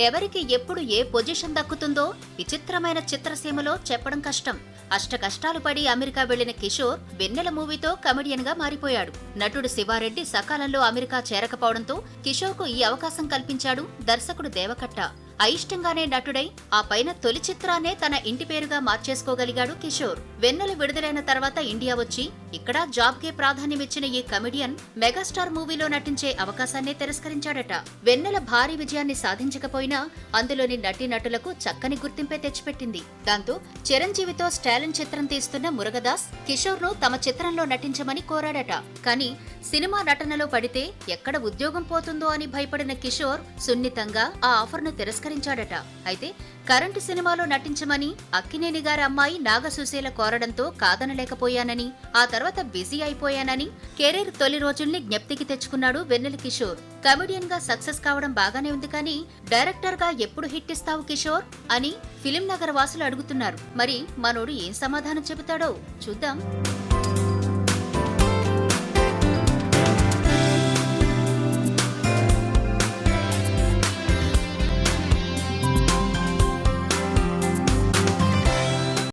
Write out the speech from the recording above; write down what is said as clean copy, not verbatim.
ఎవరికి ఎప్పుడు ఏ పొజిషన్ దక్కుతుందో విచిత్రమైన చిత్రసీమలో చెప్పడం కష్టం. అష్ట కష్టాలు పడి అమెరికా వెళ్లిన కిషోర్ వెన్నెల మూవీతో కమెడియన్ గా మారిపోయాడు. నటుడు శివారెడ్డి సకాలంలో అమెరికా చేరకపోవడంతో కిషోర్ కు ఈ అవకాశం కల్పించాడు దర్శకుడు దేవకట్ట. అయిష్టంగానే నటుడై ఆ పైన తొలి చిత్రాన్నే తన ఇంటి పేరుగా మార్చేసుకోగలిగాడు కిషోర్. వెన్నెల విడుదలైన తర్వాత ఇండియా వచ్చి ఇక్కడ జాబ్ కే ప్రాధాన్యమిచ్చిన ఈ కమెడియన్ మెగాస్టార్ మూవీలో నటించే అవకాశాన్నే తిరస్కరించాడట. వెన్నెల భారీ విజయాన్ని సాధించకపోయినా అందులోని నటీనటులకు చక్కని గుర్తింపే తెచ్చిపెట్టింది. దాంతో చిరంజీవితో స్టాలిన్ చిత్రం తీస్తున్న మురుగదాస్ కిషోర్ ను తమ చిత్రంలో నటించమని కోరాడట. కానీ సినిమా నటనలో పడితే ఎక్కడ ఉద్యోగం పోతుందో అని భయపడిన కిషోర్ సున్నితంగా ఆ ఆఫర్ను తిరస్కరించాడట. అయితే కరెంటు సినిమాలో నటించమని అక్కినేని గారి అమ్మాయి నాగసుశీల కోరడంతో కాదనలేకపోయానని, ఆ తర్వాత బిజీ అయిపోయానని కెరీర్ తొలి రోజుల్ని జ్ఞప్తికి తెచ్చుకున్నాడు వెన్నెల కిషోర్. కమెడియన్ గా సక్సెస్ కావడం బాగానే ఉంది, కానీ డైరెక్టర్ గా ఎప్పుడు హిట్ ఇస్తావు కిషోర్ అని ఫిలిం నగర్ వాసులు అడుగుతున్నారు. మరి మనోడు ఏం సమాధానం చెబుతాడో చూద్దాం.